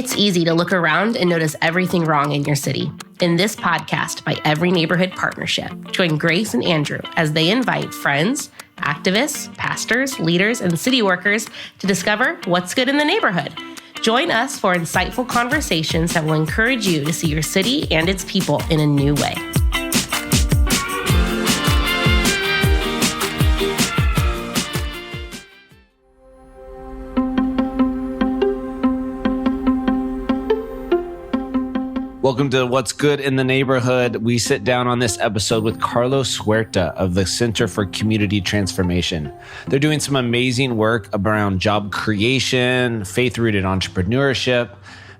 It's easy to look around and notice everything wrong in your city. In this podcast by Every Neighborhood Partnership, join Grace and Andrew as they invite friends, activists, pastors, leaders, and city workers to discover what's good in the neighborhood. Join us for insightful conversations that will encourage you to see your city and its people in a new way. Welcome to What's Good in the Neighborhood. We sit down on this episode with Carlos Huerta of the Center for Community Transformation. They're doing some amazing work around job creation, faith-rooted entrepreneurship,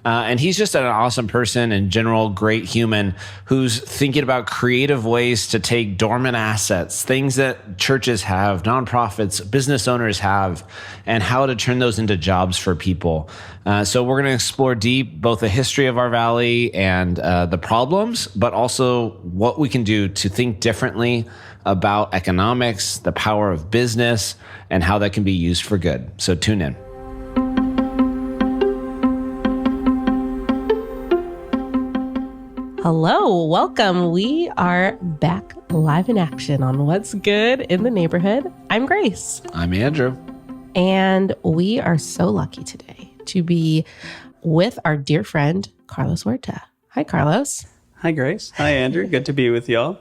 and he's just an awesome person and general great human who's thinking about creative ways to take dormant assets, things that churches have, nonprofits, business owners have, and how to turn those into jobs for people. So we're going to explore deep both the history of our valley and the problems, but also what we can do to think differently about economics, the power of business, and how that can be used for good. So tune in. Hello, welcome. We are back live in action on What's Good in the Neighborhood. I'm Grace. I'm Andrew. And we are so lucky today to be with our dear friend, Carlos Huerta. Hi, Carlos. Hi, Grace. Hi, Andrew. Good to be with y'all.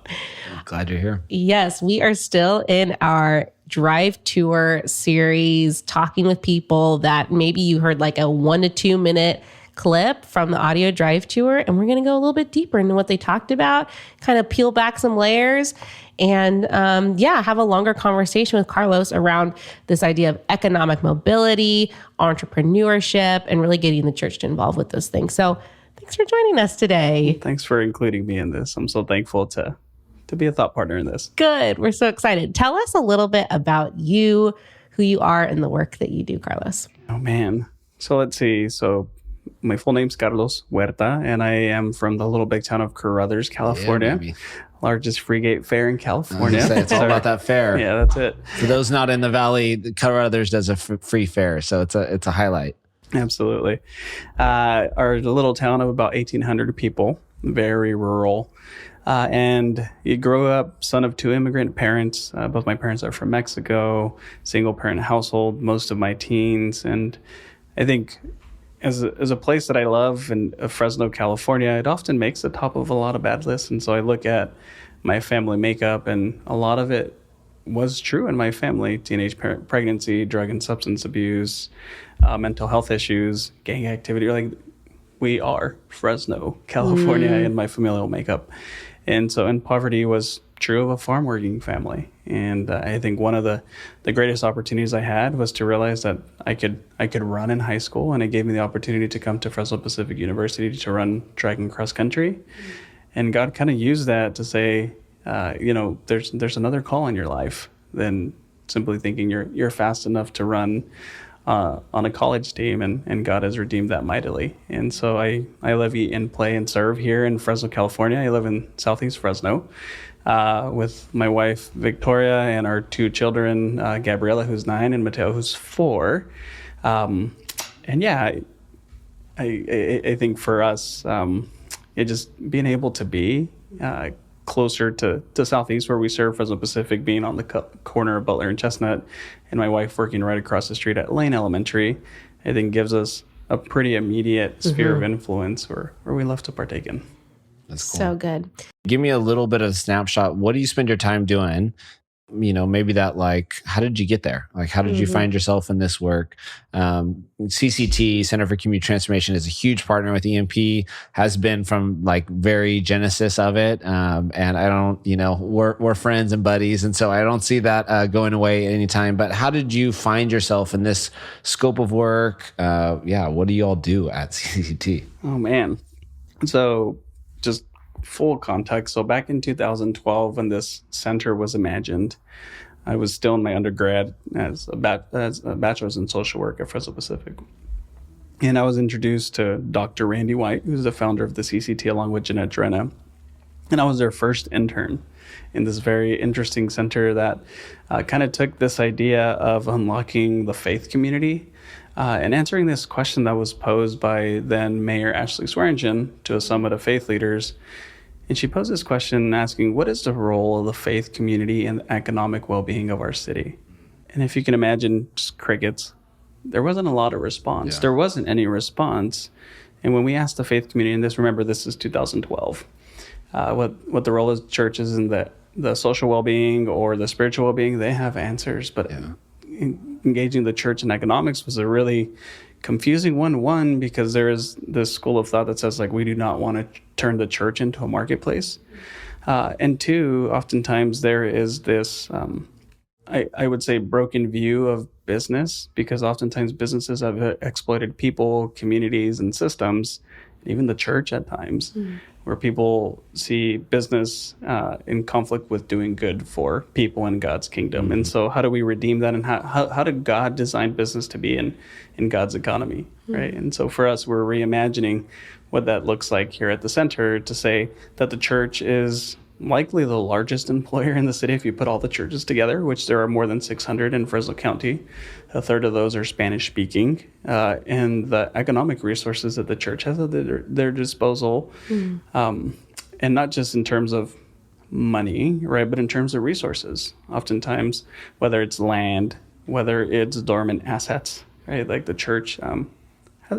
Glad you're here. Yes, we are still in our drive tour series, talking with people that maybe you heard like a 1 to 2 minute clip from the audio drive tour. And we're going to go a little bit deeper into what they talked about, kind of peel back some layers and have a longer conversation with Carlos around this idea of economic mobility, entrepreneurship, and really getting the church to involve with those things. So thanks for joining us today. Thanks for including me in this. I'm so thankful to be a thought partner in this. Good. We're so excited. Tell us a little bit about you, who you are, and the work that you do, Carlos. Oh, man. So let's see. So my full name's Carlos Huerta, and I am from the little big town of Carruthers, California. Yeah, largest free gate fair in California. It's all about that fair. Yeah, that's it. For those not in the valley, Carruthers does a free fair, so it's a highlight. Absolutely. Our little town of about 1,800 people, very rural. And you grow up son of 2 immigrant parents. Both my parents are from Mexico, single parent household most of my teens. And I think as a place that I love in Fresno, California, it often makes the top of a lot of bad lists. And so I look at my family makeup, and a lot of it was true in my family: teenage pregnancy, drug and substance abuse, mental health issues, gang activity. Like, we are Fresno, California, in my familial makeup. And so, and poverty was true of a farm working family. And I think one of the greatest opportunities I had was to realize that I could run in high school, and it gave me the opportunity to come to Fresno Pacific University to run track and cross country. And God kind of used that to say, there's another call in your life than simply thinking you're fast enough to run on a college team, and God has redeemed that mightily. And so I live, eat, and play and serve here in Fresno, California. I live in Southeast Fresno with my wife, Victoria, and our 2 children, Gabriela, who's 9, and Mateo, who's 4. I think for us, it just being able to be closer to Southeast, where we serve, Fresno Pacific being on the corner of Butler and Chestnut, and my wife working right across the street at Lane Elementary, I think gives us a pretty immediate sphere of influence where we love to partake in. That's cool. So good. Give me a little bit of a snapshot. What do you spend your time doing? Maybe that, like, how did you get there? Like, how did you find yourself in this work? CCT, Center for Community Transformation, is a huge partner with EMP, has been from like very genesis of it. And I don't, we're friends and buddies. And so I don't see that going away anytime. But how did you find yourself in this scope of work? What do you all do at CCT? Oh, man. So just full context. So back in 2012, when this center was imagined, I was still in my undergrad as a bachelor's in social work at Fresno Pacific. And I was introduced to Dr. Randy White, who's the founder of the CCT, along with Jeanette Drena. And I was their first intern. in this very interesting center that kind of took this idea of unlocking the faith community and answering this question that was posed by then Mayor Ashley Swearingen to a summit of faith leaders. And she posed this question asking, what is the role of the faith community in the economic well-being of our city? And if you can imagine, just crickets. There wasn't a lot of response. There wasn't any response. And when we asked the faith community, and remember, this is 2012, what the role of churches in the social well-being or the spiritual well-being, they have answers. But engaging the church in economics was a really confusing one, because there is this school of thought that says, like, we do not want to turn the church into a marketplace. And two, oftentimes there is this, I would say, broken view of business, because oftentimes businesses have exploited people, communities, and systems, even the church at times, where people see business in conflict with doing good for people in God's kingdom. And so how do we redeem that? And how did God design business to be in God's economy, right? And so for us, we're reimagining what that looks like here at the center to say that the church is likely the largest employer in the city if you put all the churches together, which there are more than 600 in Fresno County. A third of those are Spanish speaking, and the economic resources that the church has at their disposal, and not just in terms of money, right, but in terms of resources. Oftentimes, whether it's land, whether it's dormant assets, right, like the church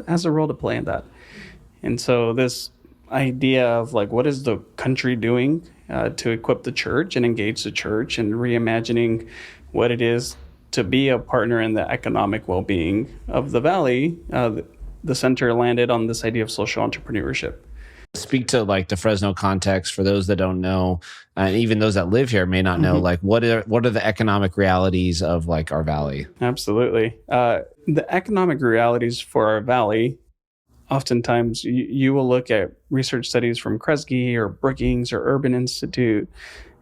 has a role to play in that. And so this idea of, like, what is the country doing to equip the church and engage the church, and reimagining what it is to be a partner in the economic well-being of the valley, the center landed on this idea of social entrepreneurship. Speak to, like, the Fresno context for those that don't know, and even those that live here may not know, like, what are the economic realities of, like, our valley? Absolutely. The economic realities for our valley, oftentimes you will look at research studies from Kresge or Brookings or Urban Institute.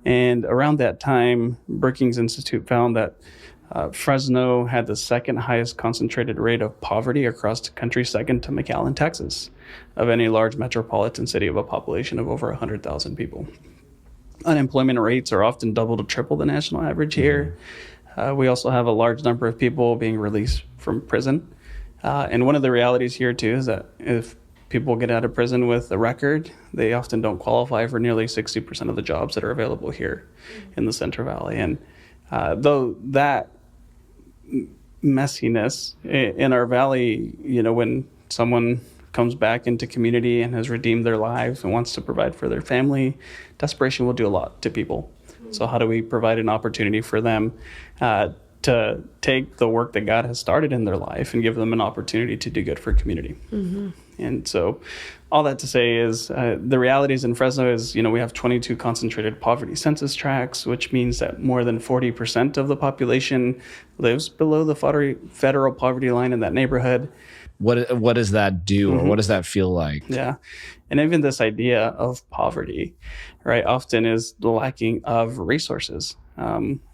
And around that time, Brookings Institute found that Fresno had the second highest concentrated rate of poverty across the country, second to McAllen, Texas, of any large metropolitan city of a population of over 100,000 people. Unemployment rates are often double to triple the national average here. We also have a large number of people being released from prison. And one of the realities here, too, is that if people get out of prison with a record, they often don't qualify for nearly 60% of the jobs that are available here in the Central Valley. And though that messiness in our valley, when someone comes back into community and has redeemed their lives and wants to provide for their family, desperation will do a lot to people. So how do we provide an opportunity for them to take the work that God has started in their life and give them an opportunity to do good for community? And so all that to say is the realities in Fresno is, we have 22 concentrated poverty census tracts, which means that more than 40% of the population lives below the federal poverty line in that neighborhood. What does that do, or what does that feel like? Yeah. And even this idea of poverty, right, often is the lacking of resources.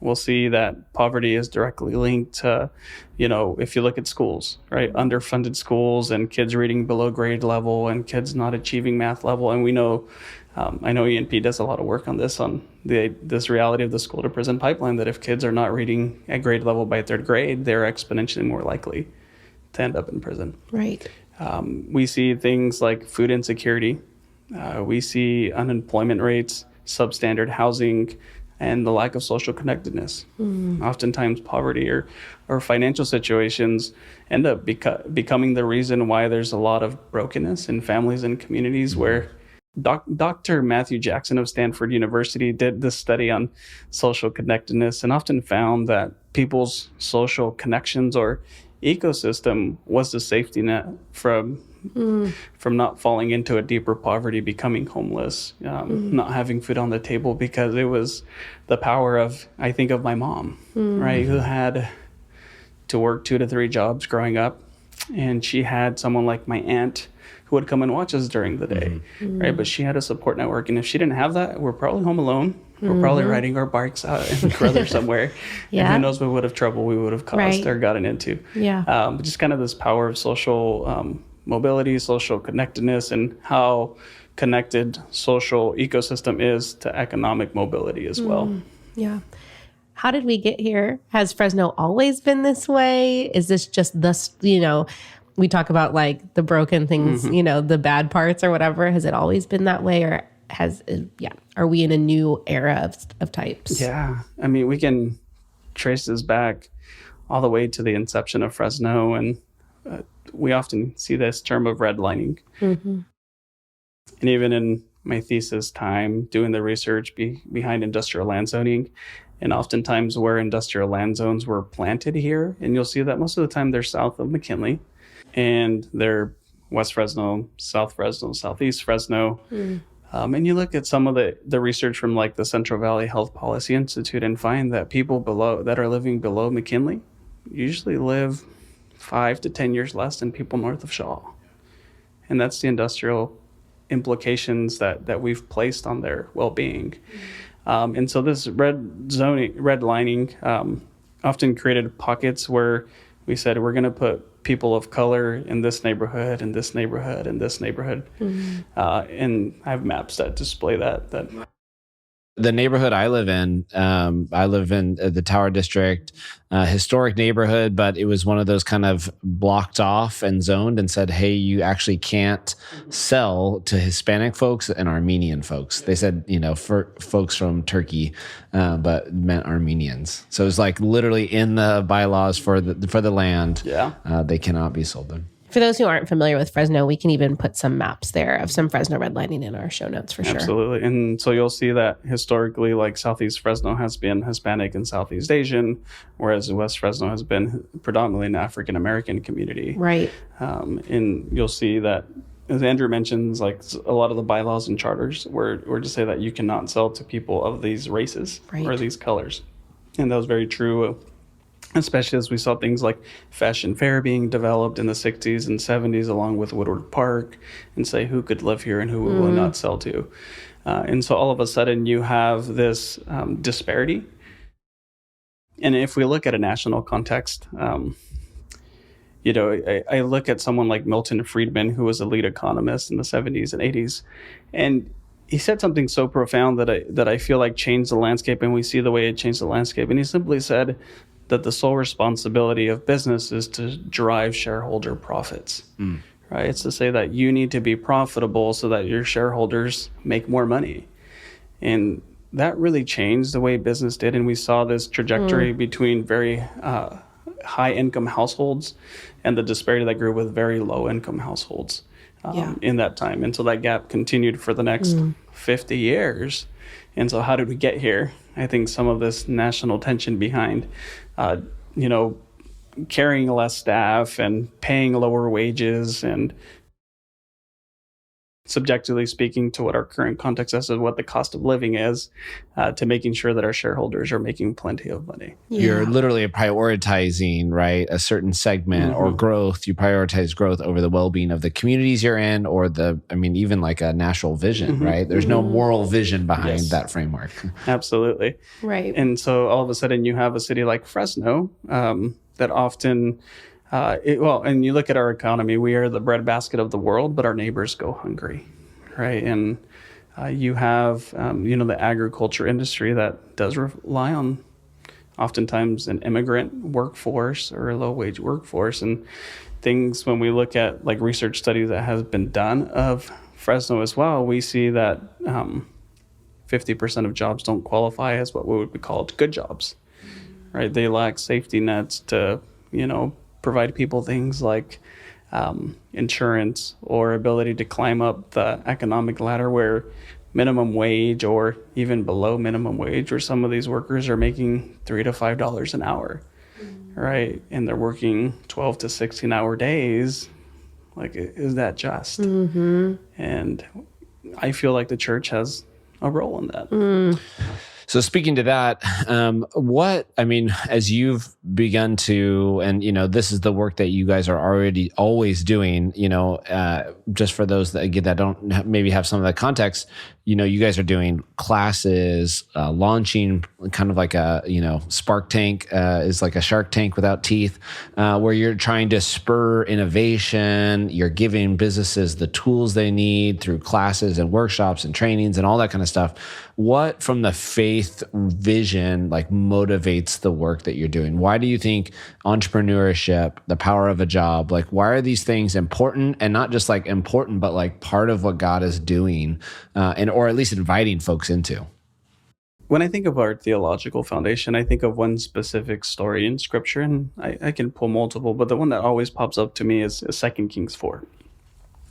We'll see that poverty is directly linked to, if you look at schools, right, underfunded schools and kids reading below grade level and kids not achieving math level. And we know, I know ENP does a lot of work on this reality of the school to prison pipeline, that if kids are not reading at grade level by third grade, they're exponentially more likely to end up in prison. Right. We see things like food insecurity. We see unemployment rates, substandard housing, and the lack of social connectedness. Oftentimes poverty or financial situations end up becoming the reason why there's a lot of brokenness in families and communities, where Dr. Matthew Jackson of Stanford University did this study on social connectedness and often found that people's social connections or ecosystem was the safety net from not falling into a deeper poverty, becoming homeless, not having food on the table, because it was the power of, I think of my mom, right, who had to work 2 to 3 jobs growing up. And she had someone like my aunt who would come and watch us during the day, right? But she had a support network. And if she didn't have that, we're probably home alone. We're probably riding our bikes out in brother somewhere. And who knows what trouble we would have caused or gotten into. But just kind of this power of social mobility, social connectedness, and how connected social ecosystem is to economic mobility as well. Yeah. How did we get here? Has Fresno always been this way? Is this just this, we talk about like the broken things, the bad parts or whatever. Has it always been that way, or are we in a new era of types? Yeah. I mean, we can trace this back all the way to the inception of Fresno, and we often see this term of redlining. And even in my thesis time, doing the research behind industrial land zoning, and oftentimes where industrial land zones were planted here, and you'll see that most of the time they're south of McKinley, and they're West Fresno, South Fresno, Southeast Fresno. And you look at some of the research from like the Central Valley Health Policy Institute and find that people that are living below McKinley usually live 5 to 10 years less than people north of Shaw. And that's the industrial implications that we've placed on their well-being. And so this redlining often created pockets where we said we're going to put people of color in this neighborhood, in this neighborhood, in this neighborhood. And I have maps that display that. The neighborhood I live in the Tower District, historic neighborhood, but it was one of those kind of blocked off and zoned and said, hey, you actually can't sell to Hispanic folks and Armenian folks. They said, for folks from Turkey, but meant Armenians. So it's like literally in the bylaws for the land, they cannot be sold there. For those who aren't familiar with Fresno, we can even put some maps there of some Fresno redlining in our show notes for sure. Absolutely. And so you'll see that historically, like Southeast Fresno has been Hispanic and Southeast Asian, whereas West Fresno has been predominantly an African American community. Right. And you'll see that, as Andrew mentions, like a lot of the bylaws and charters were to say that you cannot sell to people of these races or these colors. And that was very true, especially as we saw things like Fashion Fair being developed in the 60s and 70s along with Woodward Park, and say who could live here and who we will not sell to. And so all of a sudden you have this disparity. And if we look at a national context, I look at someone like Milton Friedman, who was a lead economist in the 70s and 80s, and he said something so profound that I feel like changed the landscape, and we see the way it changed the landscape. And he simply said that the sole responsibility of business is to drive shareholder profits, right? It's to say that you need to be profitable so that your shareholders make more money. And that really changed the way business did. And we saw this trajectory between very high income households and the disparity that grew with very low income households in that time. And so that gap continued for the next 50 years. And so how did we get here? I think some of this national tension behind, carrying less staff and paying lower wages and subjectively speaking to what our current context is and what the cost of living is, to making sure that our shareholders are making plenty of money. You're literally prioritizing, right, a certain segment or growth. You prioritize growth over the well-being of the communities you're in, or even like a national vision, right? There's no moral vision behind that framework. Absolutely. Right. And so all of a sudden you have a city like Fresno that often... and you look at our economy, we are the breadbasket of the world, but our neighbors go hungry, right? And you have, the agriculture industry that does rely on oftentimes an immigrant workforce or a low-wage workforce. And things, when we look at like research studies that has been done of Fresno as well, we see that 50% of jobs don't qualify as what would be called good jobs, right? They lack safety nets to, provide people things like insurance or ability to climb up the economic ladder where minimum wage or even below minimum wage, where some of these workers are making $3 to $5 an hour, right? And they're working 12 to 16-hour days. Like, is that just? And I feel like the church has a role in that. So speaking to that, as you've begun to, and, this is the work that you guys are already always doing, just for those that don't maybe have some of that context, you guys are doing classes, launching kind of like a, Spark Tank is like a Shark Tank without teeth, where you're trying to spur innovation. You're giving businesses the tools they need through classes and workshops and trainings and all that kind of stuff. What from the faith vision like motivates the work that you're doing? Why do you think entrepreneurship, the power of a job, like why are these things important, and not just like important, but like part of what God is doing, or at least inviting folks into? When I think of our theological foundation, I think of one specific story in Scripture, and I can pull multiple, but the one that always pops up to me is 2 Kings 4,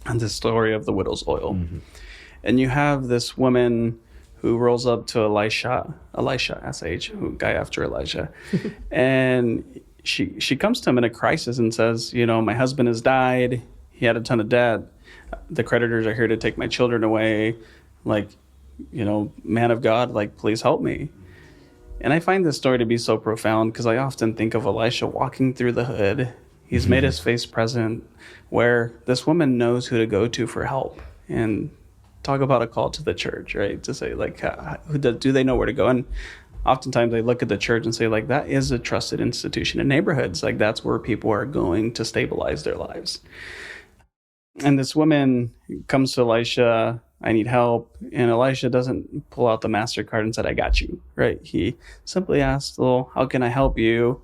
and the story of the widow's oil. Mm-hmm. And you have this woman who rolls up to Elisha, S-H, guy after Elijah, and she comes to him in a crisis and says, my husband has died. He had a ton of debt. The creditors are here to take my children away. Like, man of God, like, please help me. And I find this story to be so profound because I often think of Elisha walking through the hood. He's made his face present, where this woman knows who to go to for help. And talk about a call to the church, right? To say, like, do they know where to go? And oftentimes they look at the church and say, like, that is a trusted institution in neighborhoods. Like, that's where people are going to stabilize their lives. And this woman comes to Elisha, I need help. And Elisha doesn't pull out the MasterCard and said, I got you, right? He simply asked, well, how can I help you?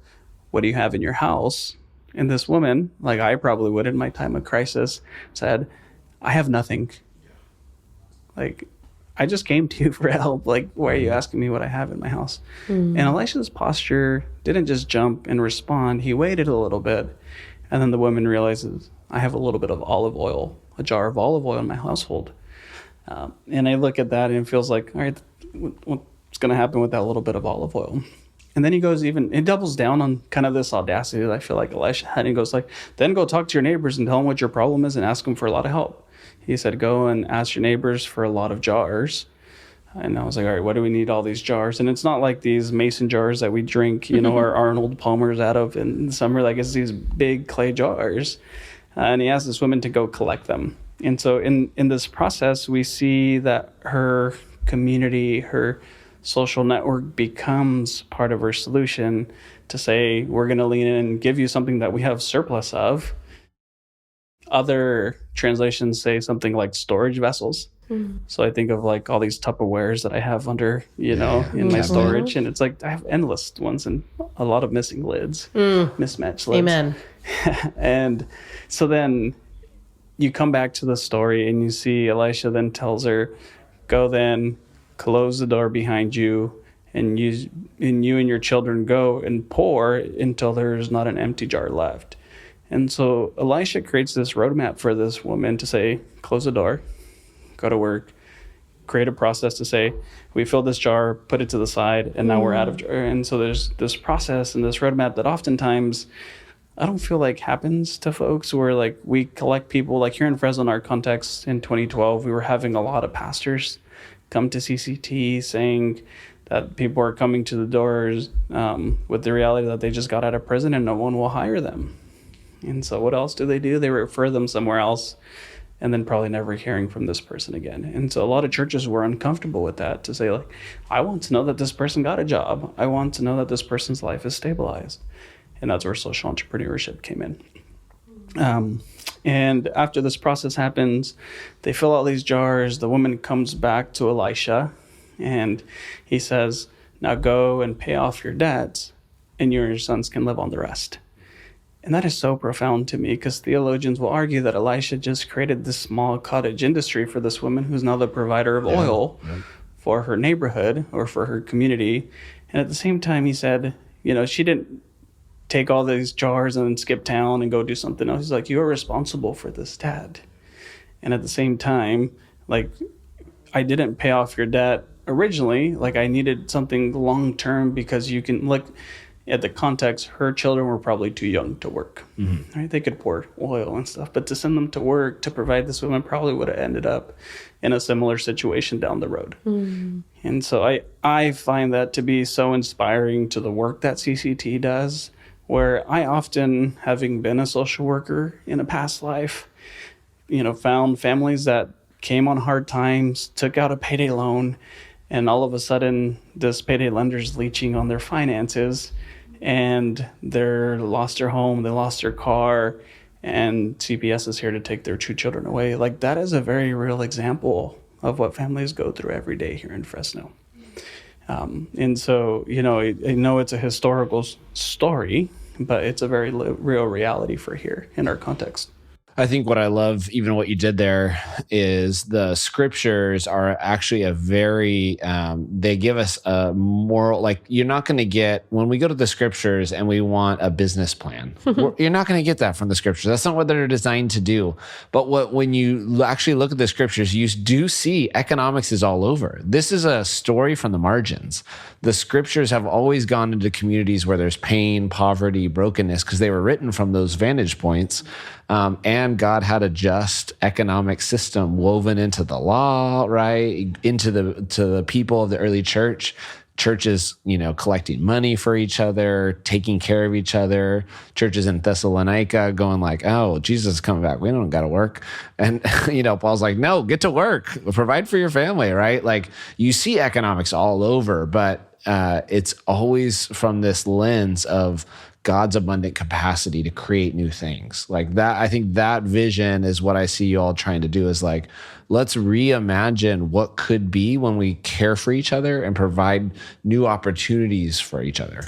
What do you have in your house? And this woman, like I probably would in my time of crisis, said, I have nothing. Like, I just came to you for help. Like, why are you asking me what I have in my house? And Elisha's posture didn't just jump and respond. He waited a little bit. And then the woman realizes, I have a little bit of olive oil, a jar of olive oil in my household. And I look at that and it feels like, all right, what's going to happen with that little bit of olive oil? And then he goes it doubles down on kind of this audacity that I feel like Elisha had. And he goes like, then go talk to your neighbors and tell them what your problem is and ask them for a lot of help. He said, go and ask your neighbors for a lot of jars. And I was like, all right, what do we need all these jars? And it's not like these mason jars that we drink, our Arnold Palmers out of in the summer. Like, it's these big clay jars. And he asked this woman to go collect them. And so in this process, we see that her community, her social network becomes part of her solution to say, we're going to lean in and give you something that we have surplus of. Other translations say something like storage vessels. So I think of like all these Tupperwares that I have under, in my storage. And it's like I have endless ones and a lot of missing lids, mismatched lids. Amen. And so then you come back to the story and you see Elisha then tells her, go then, close the door behind you, and you and your children go and pour until there's not an empty jar left. And so Elisha creates this roadmap for this woman to say, close the door, go to work, create a process to say, we fill this jar, put it to the side, and now we're out of jar. And so there's this process and this roadmap that oftentimes I don't feel like happens to folks, where like we collect people. Like here in Fresno, in our context in 2012, we were having a lot of pastors come to CCT saying that people are coming to the doors with the reality that they just got out of prison and no one will hire them. And so what else do? They refer them somewhere else and then probably never hearing from this person again. And so a lot of churches were uncomfortable with that, to say like, I want to know that this person got a job. I want to know that this person's life is stabilized. And that's where social entrepreneurship came in. And after this process happens, they fill out these jars. The woman comes back to Elisha and he says, now go and pay off your debts and you and your sons can live on the rest. And that is so profound to me, because theologians will argue that Elisha just created this small cottage industry for this woman who's now the provider of oil for her neighborhood or for her community. And at the same time, he said, she didn't take all these jars and then skip town and go do something else. He's like, you are responsible for this debt. And at the same time, like, I didn't pay off your debt originally. Like, I needed something long-term, because you can, like, at the context, her children were probably too young to work. Right? They could pour oil and stuff, but to send them to work to provide this woman probably would have ended up in a similar situation down the road. And so I find that to be so inspiring to the work that CCT does, where I often, having been a social worker in a past life, found families that came on hard times, took out a payday loan, and all of a sudden this payday lender's leeching on their finances, and they're lost their home, they lost their car, and CPS is here to take their 2 children away. Like, that is a very real example of what families go through every day here in Fresno. And so, I know it's a historical story, but it's a very real reality for here in our context. I think what I love, even what you did there, is the scriptures are actually a very, they give us a moral, like you're not going to get, when we go to the scriptures and we want a business plan, you're not going to get that from the scriptures. That's not what they're designed to do. But when you actually look at the scriptures, you do see economics is all over. This is a story from the margins. The scriptures have always gone into communities where there's pain, poverty, brokenness, because they were written from those vantage points. And God had a just economic system woven into the law, right? To the people of the early church. Churches, collecting money for each other, taking care of each other. Churches in Thessalonica going like, oh, Jesus is coming back. We don't got to work. And, Paul's like, no, get to work. Provide for your family, right? Like, you see economics all over, but it's always from this lens of God's abundant capacity to create new things. Like that, I think that vision is what I see you all trying to do, is like, let's reimagine what could be when we care for each other and provide new opportunities for each other.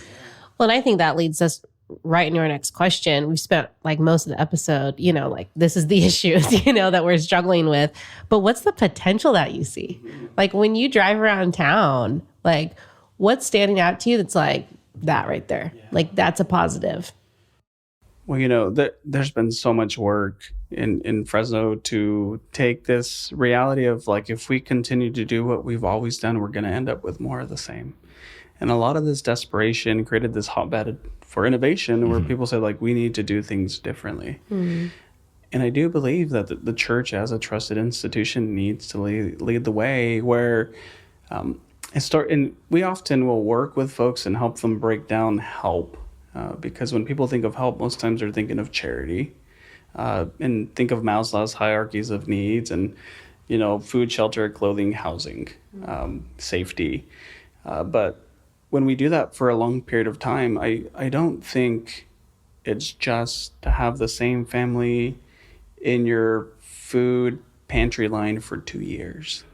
Well, and I think that leads us right into our next question. We've spent like most of the episode, like this is the issues, that we're struggling with. But what's the potential that you see? Like when you drive around town, like what's standing out to you that's like, that right there, like that's a positive? Well, there's been so much work in Fresno to take this reality of like, if we continue to do what we've always done, we're going to end up with more of the same. And a lot of this desperation created this hotbed for innovation where people said, like, we need to do things differently. And I do believe that the church as a trusted institution needs to lead the way, where and we often will work with folks and help them break down help, because when people think of help, most times they're thinking of charity, and think of Maslow's hierarchies of needs, and food, shelter, clothing, housing, safety. But when we do that for a long period of time, I don't think it's just to have the same family in your food pantry line for 2 years.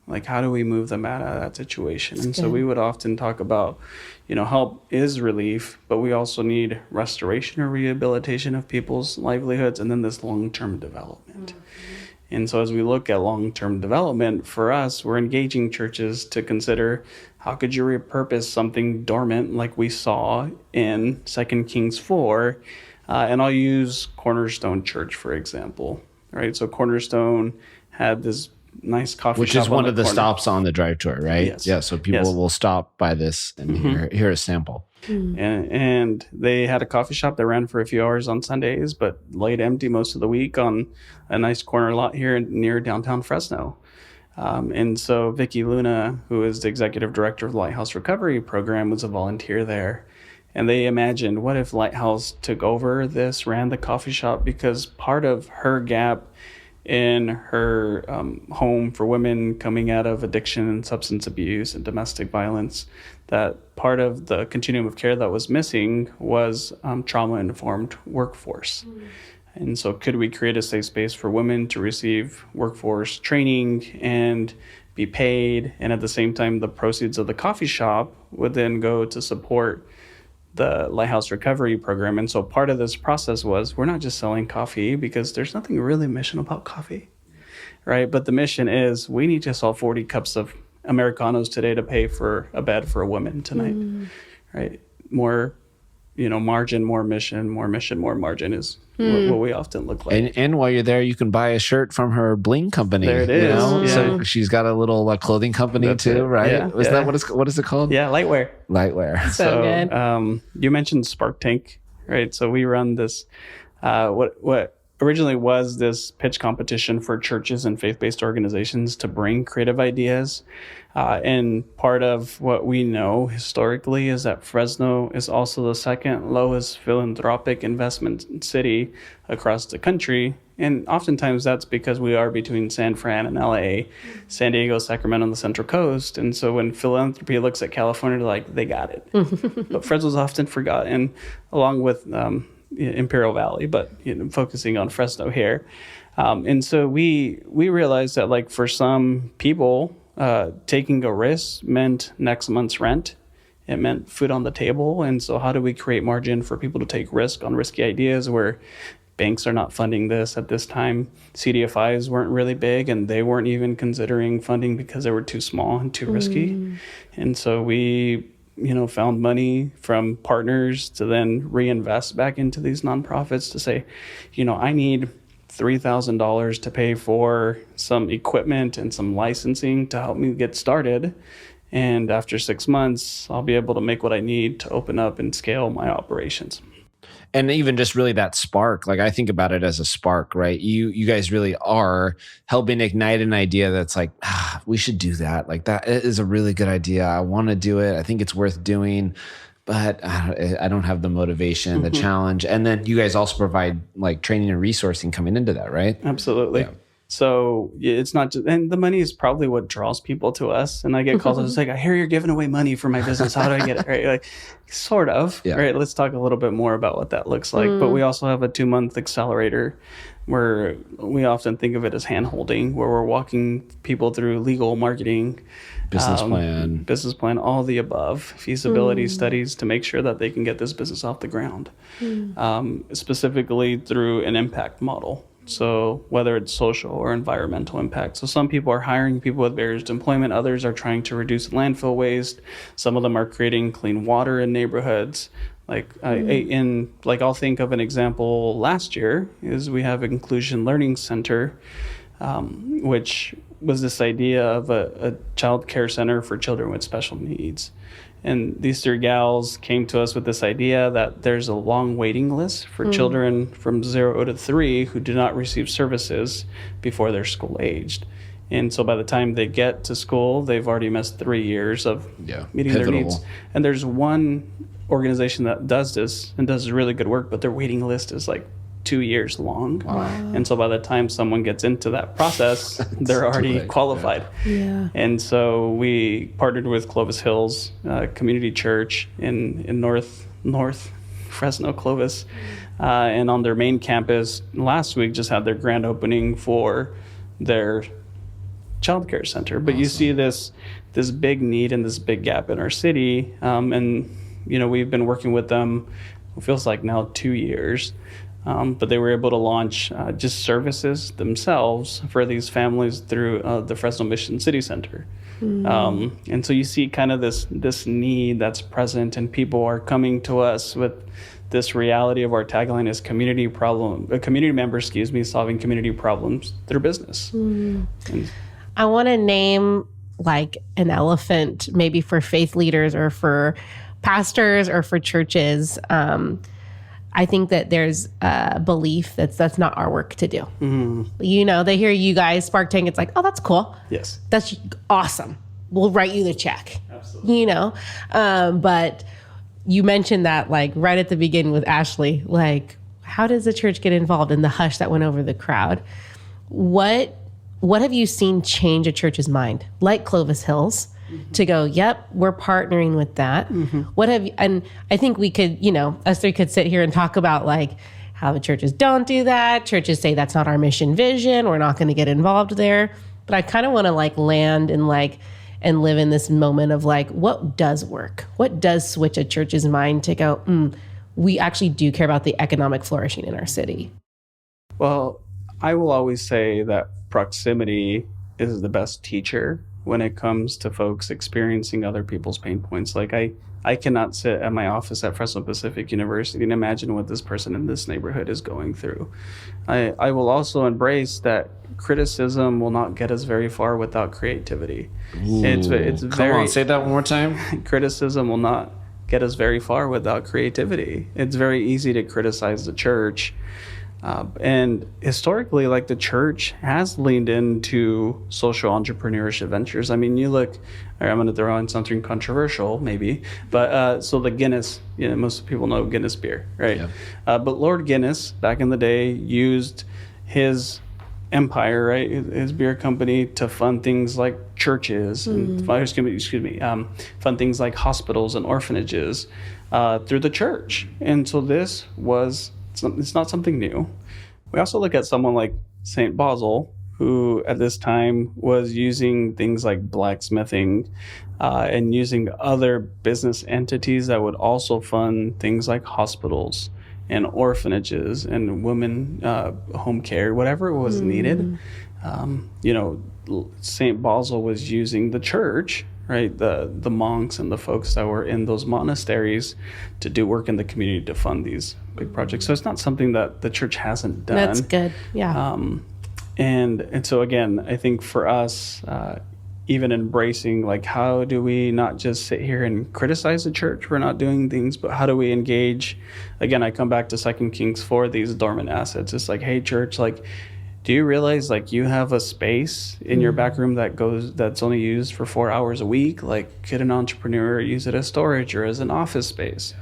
Like, how do we move them out of that situation? And so we would often talk about, help is relief, but we also need restoration or rehabilitation of people's livelihoods, and then this long-term development. And so as we look at long-term development, for us, we're engaging churches to consider, how could you repurpose something dormant like we saw in 2 Kings 4? And I'll use Cornerstone Church, for example. Right? So Cornerstone had this nice coffee shop, which is one of the corner. Stops on the drive tour, right? Yes. Yeah, so people will stop by this and hear a sample. And they had a coffee shop that ran for a few hours on Sundays, but laid empty most of the week on a nice corner lot here near downtown Fresno. And so Vicki Luna, who is the executive director of the Lighthouse Recovery Program, was a volunteer there. And they imagined, what if Lighthouse took over this, ran the coffee shop? Because part of her gap in her home for women coming out of addiction and substance abuse and domestic violence, that part of the continuum of care that was missing was trauma-informed workforce. And so could we create a safe space for women to receive workforce training and be paid, and at the same time the proceeds of the coffee shop would then go to support the Lighthouse Recovery Program? And so part of this process was, we're not just selling coffee, because there's nothing really mission about coffee, right? But the mission is, we need to sell 40 cups of Americanos today to pay for a bed for a woman tonight, right? More, margin, more mission, more margin is what we often look like. And while you're there, you can buy a shirt from her bling company. There it is. Yeah. So she's got a little clothing company too, right? Yeah. Is that what is it called? Yeah, Lightwear. So good. You mentioned Spark Tank, right? So we run this, what originally was this pitch competition for churches and faith-based organizations to bring creative ideas. And part of what we know historically is that Fresno is also the second lowest philanthropic investment city across the country. And oftentimes that's because we are between San Fran and LA, San Diego, Sacramento on the Central Coast. And so when philanthropy looks at California, they're like, they got it. But Fresno's often forgotten, along with Imperial Valley, but focusing on Fresno here. And so we realized that, like, for some people, taking a risk meant next month's rent. It meant food on the table. And so how do we create margin for people to take risk on risky ideas where banks are not funding this at this time? CDFIs weren't really big, and they weren't even considering funding because they were too small and too risky. And so we found money from partners to then reinvest back into these nonprofits to say, I need $3,000 to pay for some equipment and some licensing to help me get started. And after 6 months, I'll be able to make what I need to open up and scale my operations. And even just really that spark, like I think about it as a spark, right? You guys really are helping ignite an idea that's like, we should do that. Like that is a really good idea. I want to do it. I think it's worth doing, but I don't have the motivation, the challenge. And then you guys also provide like training and resourcing coming into that, right? Absolutely. Yeah. So it's not just, and the money is probably what draws people to us. And I get calls, I was like, I hear you're giving away money for my business. How do I get it? Right? Like, sort of, right? Let's talk a little bit more about what that looks like. But we also have a 2-month accelerator where we often think of it as hand-holding, where we're walking people through legal, marketing, business plan, all the above, feasibility studies to make sure that they can get this business off the ground, specifically through an impact model. So whether it's social or environmental impact. So some people are hiring people with barriers to employment. Others are trying to reduce landfill waste. Some of them are creating clean water in neighborhoods. I'll think of an example last year is we have Inclusion Learning Center, which was this idea of a child care center for children with special needs. And these 3 gals came to us with this idea that there's a long waiting list for children from 0 to 3 who do not receive services before they're school aged. And so by the time they get to school, they've already missed 3 years of meeting their needs. And there's one organization that does this and does really good work, but their waiting list is like 2 years long. Wow. And so by the time someone gets into that process, they're already qualified. Yeah. And so we partnered with Clovis Hills Community Church in North Fresno, Clovis. And on their main campus last week just had their grand opening for their child care center. But you see this big need and this big gap in our city. And, we've been working with them, it feels like now 2 years. But they were able to launch just services themselves for these families through the Fresno Mission City Center. And so you see kind of this need that's present, and people are coming to us with this reality of our tagline is community members, solving community problems through business. I want to name like an elephant, maybe for faith leaders or for pastors or for churches. I think that there's a belief that's not our work to do. They hear you guys, Spark Tank, it's like, oh, that's cool. Yes. That's awesome. We'll write you the check. Absolutely. But you mentioned that like right at the beginning with Ashley, like, how does the church get involved in the hush that went over the crowd? What have you seen change a church's mind, like Clovis Hills, to go, yep, we're partnering with that. And I think we could, us 3 could sit here and talk about like how the churches don't do that. Churches say that's not our mission vision. We're not going to get involved there. But I kind of want to like land and live in this moment of like, what does work? What does switch a church's mind to go, we actually do care about the economic flourishing in our city? Well, I will always say that proximity is the best teacher when it comes to folks experiencing other people's pain points. Like I cannot sit at my office at Fresno Pacific University and imagine what this person in this neighborhood is going through. I will also embrace that criticism will not get us very far without creativity. Come on, say that one more time. Criticism will not get us very far without creativity. It's very easy to criticize the church. And historically, like the church has leaned into social entrepreneurship ventures. I mean, you look, I'm going to throw in something controversial maybe, but so the Guinness, most people know Guinness beer, right? Yeah. But Lord Guinness back in the day used his empire, right, his beer company, to fund things like churches and fund things like hospitals and orphanages through the church. And so it's not something new. We also look at someone like St. Basil, who at this time was using things like blacksmithing and using other business entities that would also fund things like hospitals and orphanages and women home care, whatever was needed. St. Basil was using the church, right, the monks and the folks that were in those monasteries to do work in the community to fund these big projects. So it's not something that the church hasn't done. That's good. Yeah. And so again, I think for us, even embracing, like, how do we not just sit here and criticize the church for not doing things, but how do we engage? Again, I come back to 2 Kings 4, these dormant assets. It's like, hey, church, like, do you realize, like, you have a space in your back room that's only used for 4 hours a week? Like, could an entrepreneur use it as storage or as an office space,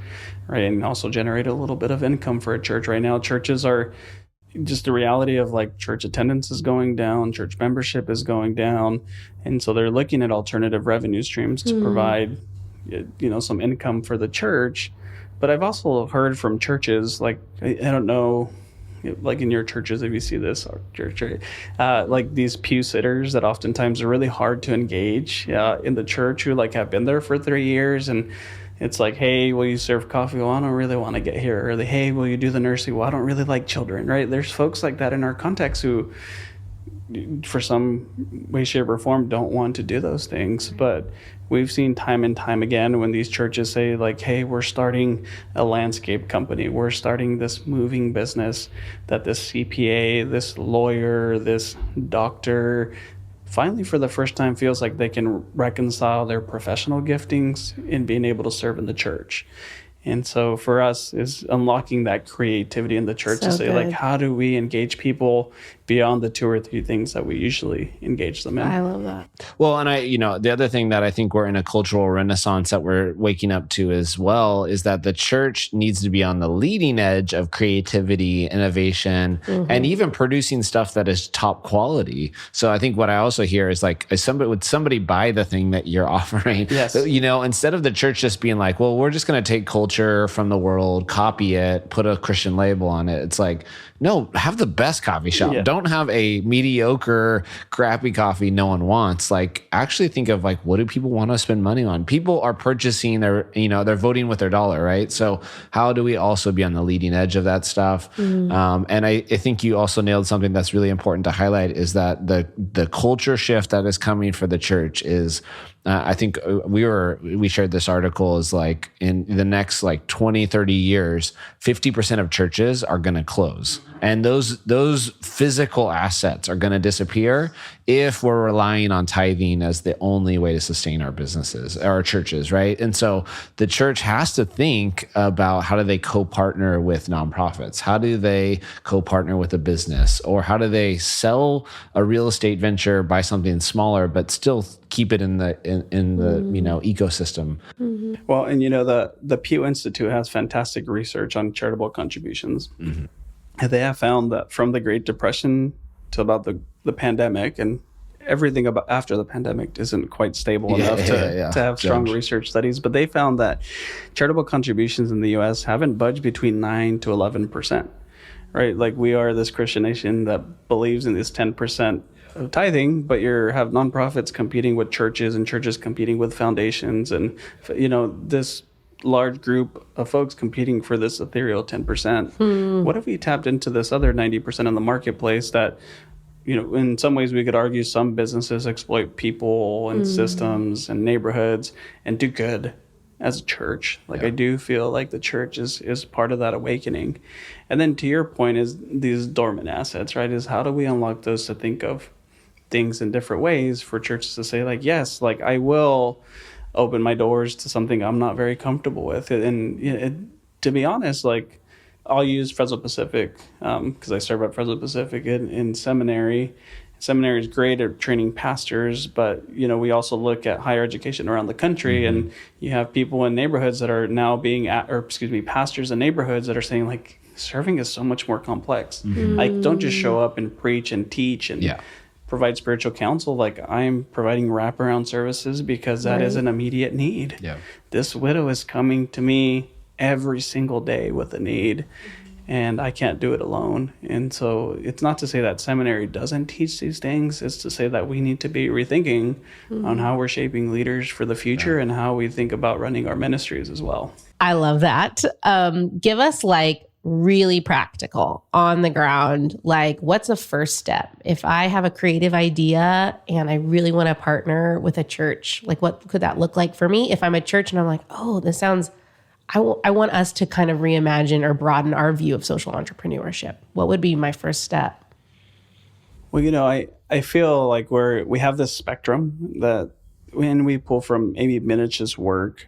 right? And also generate a little bit of income for a church. Right now, churches are just the reality of, like, church attendance is going down, church membership is going down. And so they're looking at alternative revenue streams to provide, some income for the church. But I've also heard from churches, like, I don't know, like in your churches, if you see this, or church, like these pew sitters that oftentimes are really hard to engage in the church, who like have been there for 3 years, and it's like, hey, will you serve coffee? Well, I don't really want to get here early. Hey, will you do the nursing? Well, I don't really like children, right? There's folks like that in our context who, for some way, shape, or form, don't want to do those things. But we've seen time and time again when these churches say, like, hey, we're starting a landscape company, we're starting this moving business, that this CPA, this lawyer, this doctor, finally for the first time feels like they can reconcile their professional giftings in being able to serve in the church. And so for us is unlocking that creativity in the church to say, like, how do we engage people beyond the 2 or 3 things that we usually engage them in? I love that. Well, and the other thing that I think we're in a cultural renaissance that we're waking up to as well is that the church needs to be on the leading edge of creativity, innovation, and even producing stuff that is top quality. So I think what I also hear is, like, would somebody buy the thing that you're offering? Yes. Instead of the church just being like, well, we're just going to take culture from the world, copy it, put a Christian label on it. It's like, no, have the best coffee shop. Yeah. Don't have a mediocre, crappy coffee no one wants. Like, actually think of, like, what do people want to spend money on? People are purchasing they're voting with their dollar, right? So how do we also be on the leading edge of that stuff? And I think you also nailed something that's really important to highlight, is that the culture shift that is coming for the church is, I think we shared this article, is like in the next like 20, 30 years, 50% of churches are going to close. And those physical assets are going to disappear if we're relying on tithing as the only way to sustain our businesses, our churches, right? And so the church has to think about, how do they co-partner with nonprofits? How do they co-partner with a business? Or how do they sell a real estate venture, buy something smaller, but still keep it in the ecosystem? Well, and the Pew Institute has fantastic research on charitable contributions. And they have found that from the Great Depression to about the pandemic, and everything about after the pandemic isn't quite stable enough to have strong research studies, but they found that charitable contributions in the U.S. haven't budged between 9 to 11%. Right? Like, we are this Christian nation that believes in this 10% of tithing, but you have nonprofits competing with churches, and churches competing with foundations, and this large group of folks competing for this ethereal 10%. What if we tapped into this other 90% in the marketplace that, in some ways we could argue some businesses exploit people and systems and neighborhoods and do good as a church? Like, I do feel like the church is part of that awakening. And then to your point is these dormant assets, right? Is how do we unlock those to think of things in different ways for churches to say, like, yes, like, I will open my doors to something I'm not very comfortable with. And to be honest, like, I'll use Fresno Pacific because I serve at Fresno Pacific in seminary. Seminary is great at training pastors, but we also look at higher education around the country, and you have people in neighborhoods that are now pastors in neighborhoods that are saying like serving is so much more complex. Like, don't just show up and preach and teach and provide spiritual counsel. Like, I'm providing wraparound services because that is an immediate need. Yeah. This widow is coming to me every single day with a need. And I can't do it alone. And so it's not to say that seminary doesn't teach these things. It's to say that we need to be rethinking on how we're shaping leaders for the future and how we think about running our ministries as well. I love that. Give us like really practical, on the ground, like what's a first step? If I have a creative idea and I really want to partner with a church, like what could that look like for me? If I'm a church and I'm like, oh, this sounds... I want us to kind of reimagine or broaden our view of social entrepreneurship. What would be my first step? Well, I feel like we have this spectrum that when we pull from Amy Minich's work,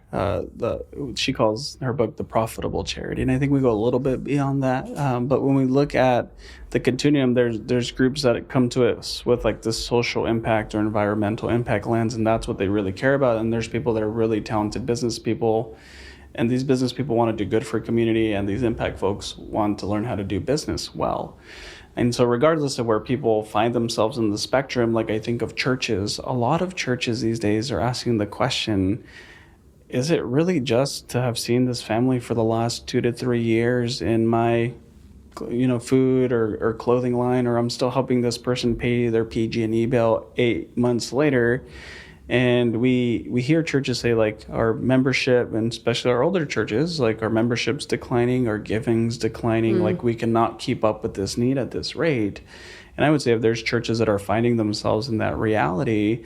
she calls her book The Profitable Charity. And I think we go a little bit beyond that. But when we look at the continuum, there's groups that come to us with like this social impact or environmental impact lens, and that's what they really care about. And there's people that are really talented business people. And these business people want to do good for community, and these impact folks want to learn how to do business well. And so regardless of where people find themselves in the spectrum, like I think of churches, a lot of churches these days are asking the question, is it really just to have seen this family for the last 2 to 3 years in my food or clothing line, or I'm still helping this person pay their PG&E bill 8 months later? And we hear churches say like our membership, and especially our older churches, like our membership's declining, our giving's declining, like we cannot keep up with this need at this rate. And I would say if there's churches that are finding themselves in that reality,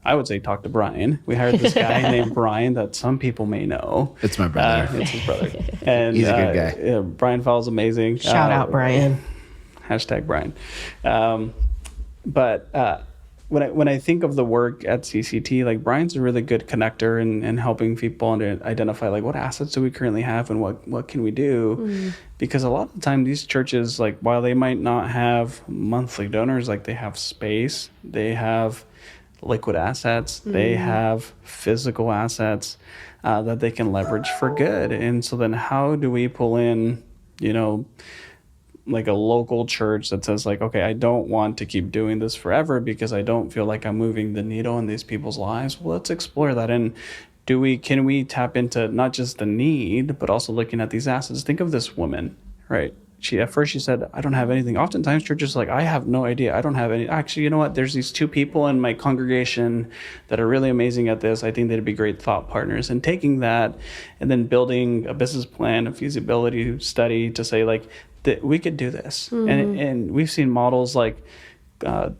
I would say talk to Brian. We hired this guy named Brian that some people may know. It's my brother. It's his brother. And he's a good guy. Yeah, Brian Fowle's amazing. Shout out Brian. Hashtag Brian. When I think of the work at CCT, like Brian's a really good connector in helping people to identify like what assets do we currently have and what can we do? Because a lot of the time these churches, like while they might not have monthly donors, like they have space, they have liquid assets, they have physical assets that they can leverage for good. And so then how do we pull in, like a local church that says like, okay, I don't want to keep doing this forever because I don't feel like I'm moving the needle in these people's lives. Well, let's explore that. And can we tap into not just the need, but also looking at these assets? Think of this woman, right? At first she said, I don't have anything. Oftentimes churches are like, I have no idea. I don't have any. Actually, you know what? There's these 2 people in my congregation that are really amazing at this. I think they'd be great thought partners. And taking that and then building a business plan, a feasibility study to say like, that we could do this. And we've seen models like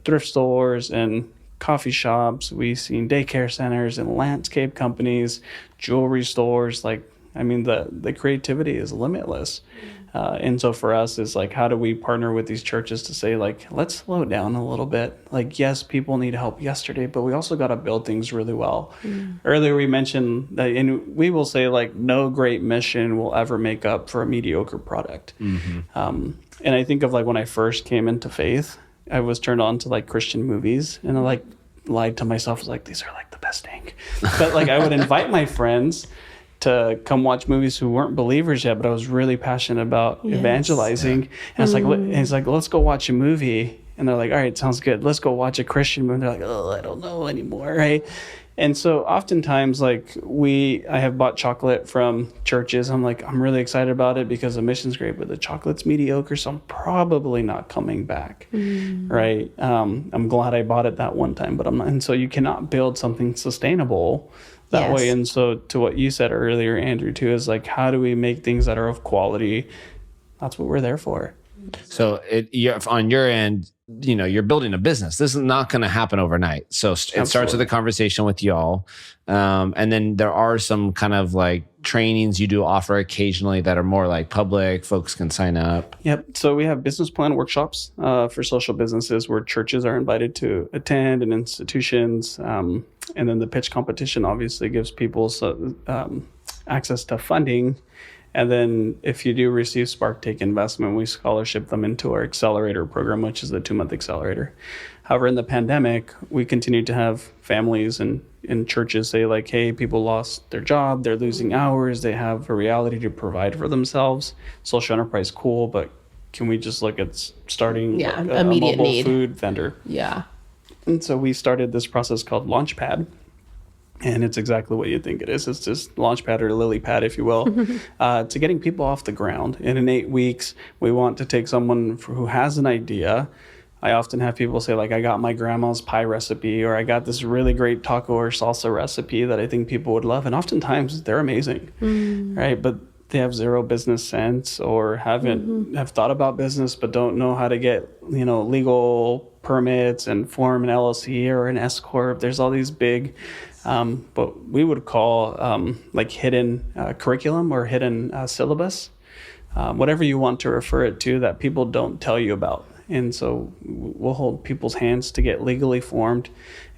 thrift stores and coffee shops. We've seen daycare centers and landscape companies, jewelry stores. Like, I mean, the creativity is limitless. And so for us, it's like, how do we partner with these churches to say, like, let's slow down a little bit? Like, yes, people need help yesterday, but we also got to build things really well. Earlier, we mentioned that, and we will say, like, no great mission will ever make up for a mediocre product. And I think of, like, when I first came into faith, I was turned on to, like, Christian movies, and I, like, lied to myself. I was like, these are, like, the best thing. But, like, I would invite my friends to come watch movies who weren't believers yet, but I was really passionate about evangelizing. And it's like, let's go watch a movie. And they're like, all right, sounds good. Let's go watch a Christian movie. They're like, oh, I don't know anymore, right? And so oftentimes, like I have bought chocolate from churches. I'm like, I'm really excited about it because the mission's great, but the chocolate's mediocre, so I'm probably not coming back, right? I'm glad I bought it that one time, but I'm not. And so you cannot build something sustainable that way. And so to what you said earlier, Andrew, too, is like, how do we make things that are of quality? That's what we're there for. So on your end, you're building a business. This is not going to happen overnight. So it starts with a conversation with y'all. And then there are some kind of like trainings you do offer occasionally that are more like public, folks can sign up. Yep. So we have business plan workshops for social businesses where churches are invited to attend and institutions. And then the pitch competition obviously gives people access to funding. And then if you do receive Spark Take investment, we scholarship them into our accelerator program, which is the 2-month accelerator. However, in the pandemic, we continued to have families and churches say like, hey, people lost their job, they're losing hours, they have a reality to provide for themselves. Social enterprise, cool, but can we just look at starting a immediate mobile need. food vendor? Yeah. And so we started this process called Launchpad. And it's exactly what you think it is. It's just Launchpad or Lilypad, if you will, to getting people off the ground. And in 8 weeks, we want to take someone who has an idea. I often have people say, like, I got my grandma's pie recipe, or I got this really great taco or salsa recipe that I think people would love. And oftentimes they're amazing, right? But they have zero business sense or have thought about business, but don't know how to get, legal permits and form an LLC or an S Corp. There's all these big, what we would call like hidden curriculum or hidden syllabus, whatever you want to refer it to, that people don't tell you about. And so we'll hold people's hands to get legally formed.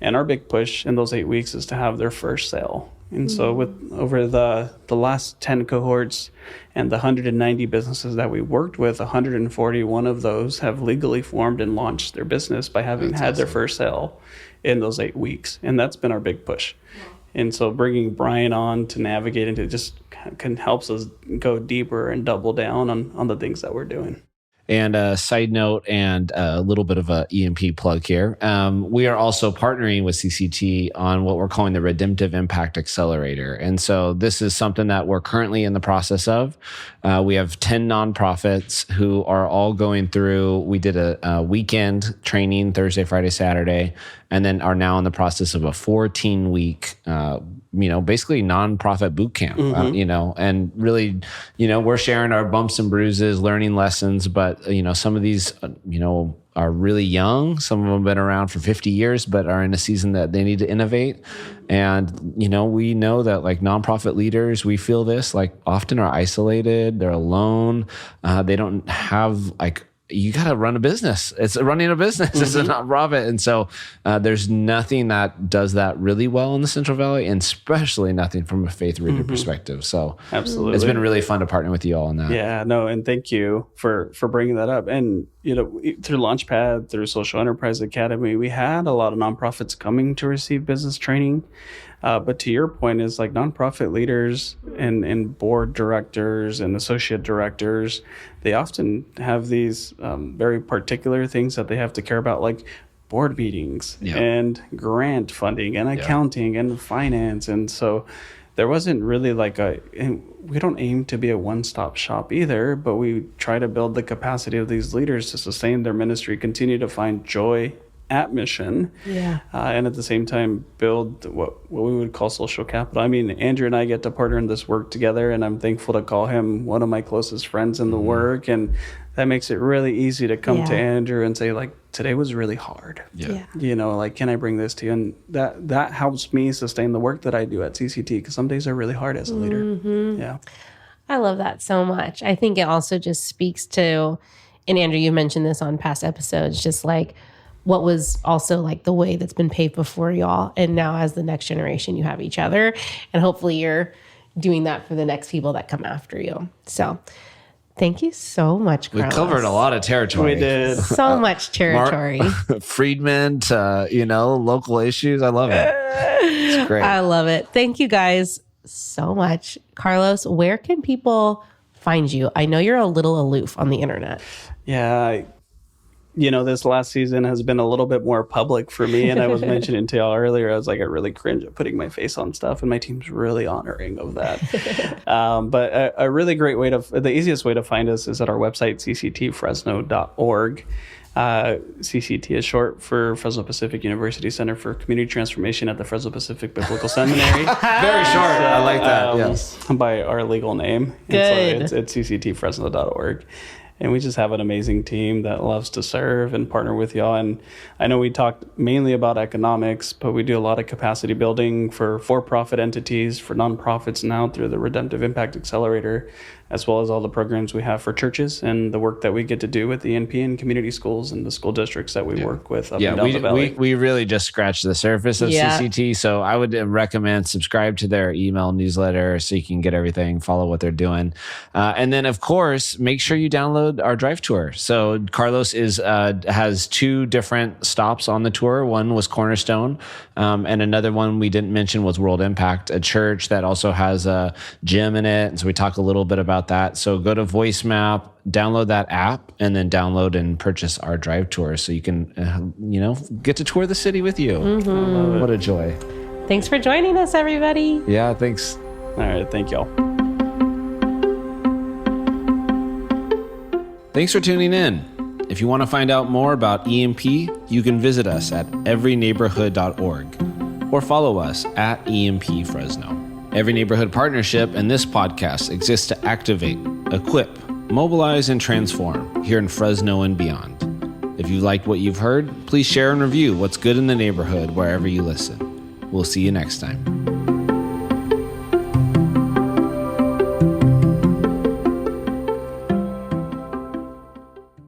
And our big push in those 8 weeks is to have their first sale. And so with over the last 10 cohorts and the 190 businesses that we worked with, 141 of those have legally formed and launched their business by having had their first sale in those 8 weeks. And that's been our big push. And so bringing Brian on to navigate into just helps us go deeper and double down on the things that we're doing. And a side note and a little bit of a EMP plug here. We are also partnering with CCT on what we're calling the Redemptive Impact Accelerator. And so this is something that we're currently in the process of. We have 10 nonprofits who are all going through, we did a weekend training, Thursday, Friday, Saturday, and then are now in the process of a 14-week, basically nonprofit boot camp, and really, we're sharing our bumps and bruises, learning lessons, but, some of these, are really young. Some of them have been around for 50 years, but are in a season that they need to innovate. And, we know that like nonprofit leaders, we feel this, like often are isolated, they're alone. They don't have you got to run a business. It's running a business. It's a nonprofit. And so there's nothing that does that really well in the Central Valley, and especially nothing from a faith-rooted perspective. So absolutely, it's been really fun to partner with you all on that. Yeah, no, and thank you for bringing that up. And, through Launchpad, through Social Enterprise Academy, we had a lot of nonprofits coming to receive business training. But to your point is like nonprofit leaders and board directors and associate directors, they often have these very particular things that they have to care about, like board meetings and grant funding and accounting and finance. And so there wasn't really and we don't aim to be a one-stop shop either, but we try to build the capacity of these leaders to sustain their ministry, continue to find joy at mission, and at the same time build what we would call social capital. I mean, Andrew and I get to partner in this work together, and I'm thankful to call him one of my closest friends in the work, and that makes it really easy to come to Andrew and say, like, today was really hard. Can I bring this to you? And that helps me sustain the work that I do at CCT, because some days are really hard as a leader. I love that so much. I think it also just speaks to, and Andrew, you mentioned this on past episodes, just like what was also like the way that's been paved before y'all. And now as the next generation, you have each other. And hopefully you're doing that for the next people that come after you. So thank you so much, Carlos. We covered a lot of territory. We did. So much territory. Friedman to, local issues. I love it. It's great. I love it. Thank you guys so much. Carlos, where can people find you? I know you're a little aloof on the internet. Yeah, this last season has been a little bit more public for me. And I was mentioning to y'all earlier, I was like, I really cringe at putting my face on stuff. And my team's really honoring of that. But a really great way the easiest way to find us is at our website, cctfresno.org. CCT is short for Fresno Pacific University Center for Community Transformation at the Fresno Pacific Biblical Seminary. Very short. I like that. Yes. By our legal name. Good. And so it's cctfresno.org. And we just have an amazing team that loves to serve and partner with y'all. And I know we talked mainly about economics, but we do a lot of capacity building for-profit entities, for nonprofits now through the Redemptive Impact Accelerator. as well as all the programs we have for churches and the work that we get to do with the ENP and community schools and the school districts that we work with up and down the valley. We really just scratched the surface of CCT. So I would recommend subscribe to their email newsletter so you can get everything, follow what they're doing. And then, of course, make sure you download our drive tour. So Carlos has 2 different stops on the tour. One was Cornerstone, and another one we didn't mention was World Impact, a church that also has a gym in it. And so we talk a little bit about that. So go to Voice Map, download that app, and then download and purchase our drive tour so you can, get to tour the city with you. Mm-hmm. What a joy. Thanks for joining us, everybody. Yeah, thanks. All right. Thank y'all. Thanks for tuning in. If you want to find out more about EMP, you can visit us at everyneighborhood.org or follow us at EMP Fresno. Every Neighborhood Partnership and this podcast exists to activate, equip, mobilize, and transform here in Fresno and beyond. If you liked what you've heard, please share and review what's good in the neighborhood wherever you listen. We'll see you next time.